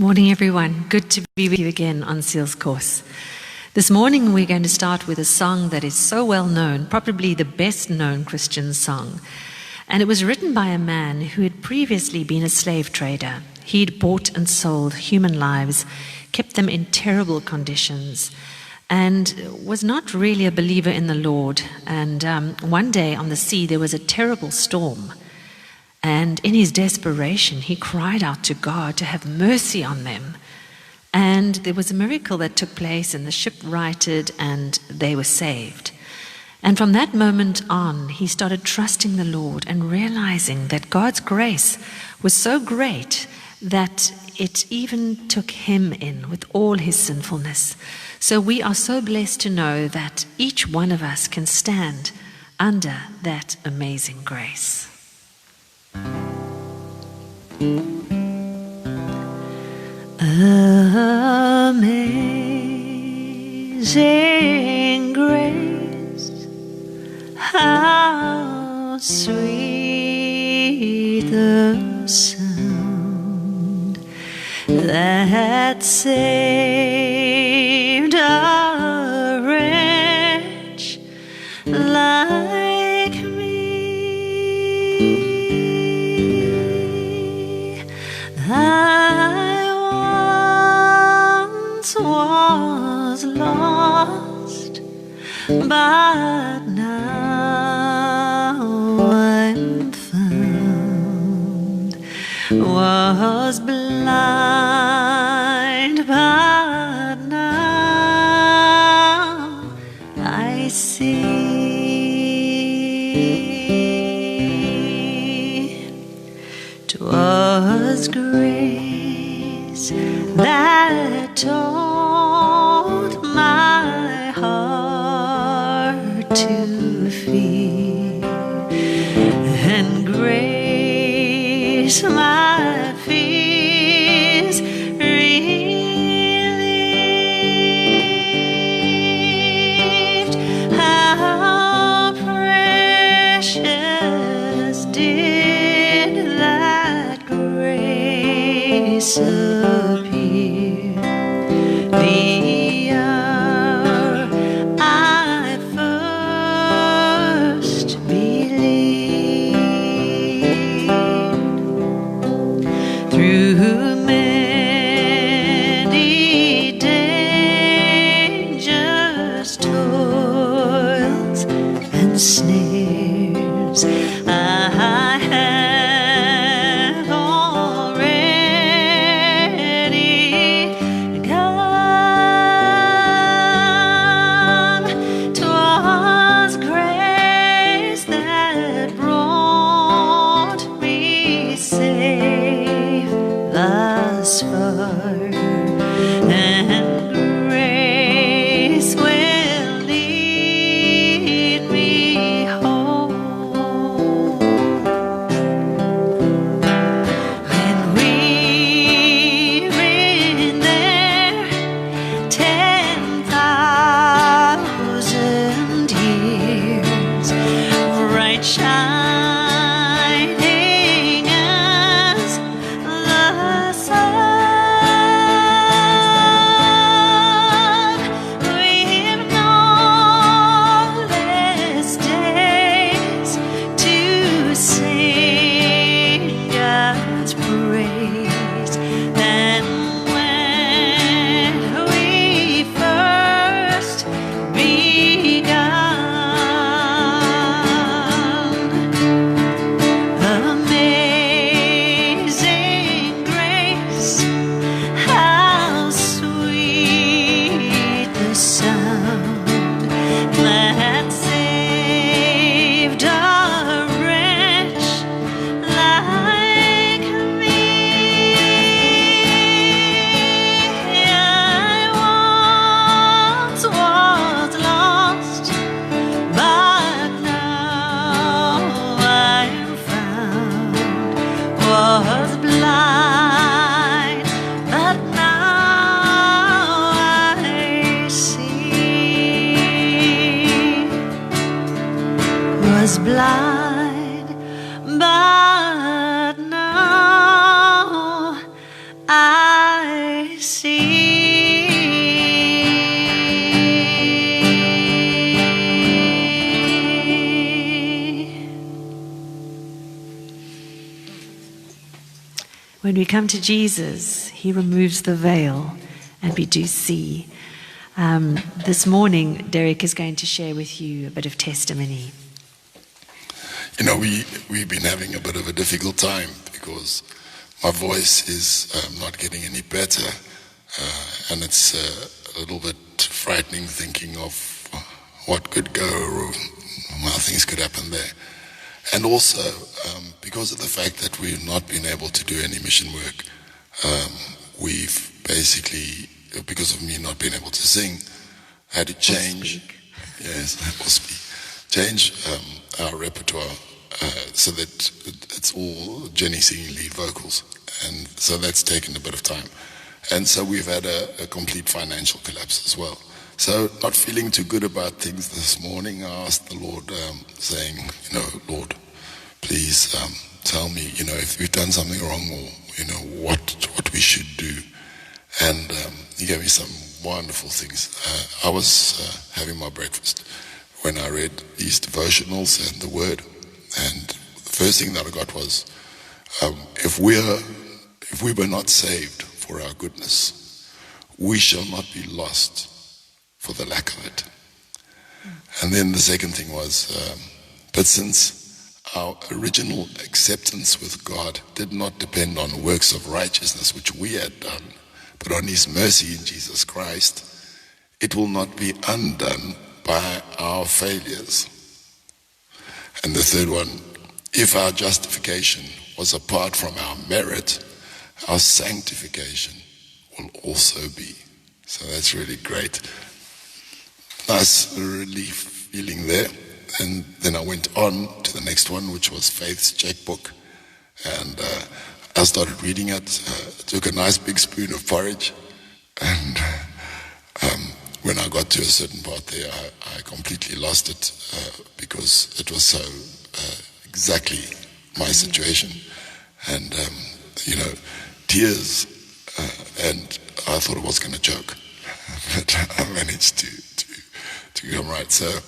Morning, everyone. Good to be with you again on Seal's Course. This morning we're going to start with a song that is so well known, probably the best known Christian song. And it was written by a man who had previously been a slave trader. He'd bought and sold human lives, kept them in terrible conditions, and was not really a believer in the Lord. And one day on the sea there was a terrible storm. And in his desperation, he cried out to God to have mercy on them. And there was a miracle that took place, and the ship righted, and they were saved. And from that moment on, he started trusting the Lord and realizing that God's grace was so great that it even took him in with all his sinfulness. So we are so blessed to know that each one of us can stand under that amazing grace. Amazing grace, how sweet the sound that saved a wretch like me. I once was lost, but now I'm found. Was blind, but now I see. 'Twas grace that taught my heart to fear, and grace my fears relieved. How precious did that grace appear the hour I first believed. Through many dangers, toils, and snares, I have already gone. 'Twas grace that brought me safe thus far, and grace will lead me home. When we've been there 10,000 years, bright shining as the sun, we've known less days to sing God's praise than when we first begun. Amazing grace, how sweet the sound that saved a wretch like me. I once was lost, but now I'm found. Was blind, but now I see. Was blind, but now I When we come to Jesus, he removes the veil and we do see. This morning, Derek is going to share with you a bit of testimony. You know, we've been having a bit of a difficult time because my voice is not getting any better, and it's a little bit frightening thinking of what could go wrong, how things could happen there. And also, because of the fact that we've not been able to do any mission work, we've basically, because of me not being able to sing, had to change, change our repertoire so that it's all Jenie singing lead vocals, and so that's taken a bit of time. And so we've had a complete financial collapse as well. So not feeling too good about things this morning, I asked the Lord, saying, Lord, please tell me, if we've done something wrong, or, what we should do. And he gave me some wonderful things. I was having my breakfast when I read these devotionals and the Word. And the first thing that I got was, if we were not saved for our goodness, we shall not be lost for the lack of it. And then the second thing was, but since our original acceptance with God did not depend on works of righteousness which we had done, but on his mercy in Jesus Christ, it will not be undone by our failures. And the third one, if our justification was apart from our merit, our sanctification will also be. So that's really great. Nice relief feeling there. And then I went on to the next one, which was Faith's checkbook. And I started reading it, took a nice big spoon of porridge. And when I got to a certain part there, I completely lost it because it was so exactly my situation. And, tears, and I thought I was going to choke. But I managed to come right. So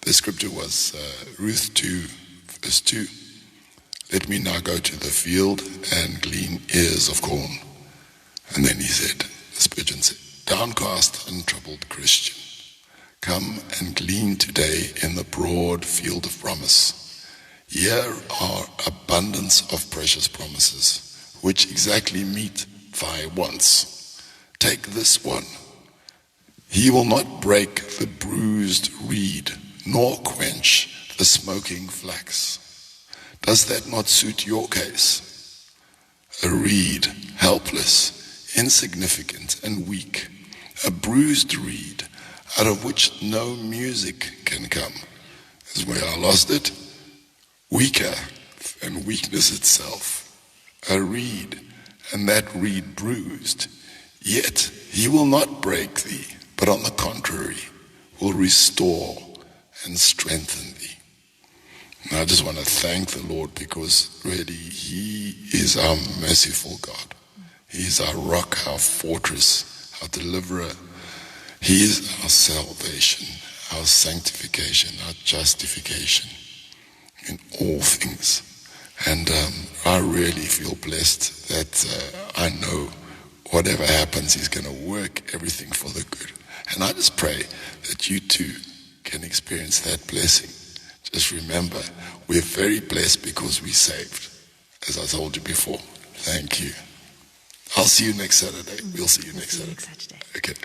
the scripture was Ruth 2, verse 2. Let me now go to the field and glean ears of corn. And then he said, Spurgeon said, downcast and troubled Christian, come and glean today in the broad field of promise. Here are abundance of precious promises, which exactly meet thy wants. Take this one. He will not break the bruised reed, nor quench the smoking flax. Does that not suit your case? A reed, helpless, insignificant, and weak. A bruised reed, out of which no music can come. This is where I lost it. Weaker than weakness itself. A reed, and that reed bruised. Yet he will not break thee, but on the contrary, will restore and strengthen thee. And I just want to thank the Lord because really he is our merciful God. He is our rock, our fortress, our deliverer. He is our salvation, our sanctification, our justification in all things. And I really feel blessed that I know whatever happens, he's going to work everything for the good. And I just pray that you too can experience that blessing. Just remember, we're very blessed because we're saved, as I told you before. Thank you. I'll see you next Saturday. We'll see you next Saturday. Next Saturday. Okay.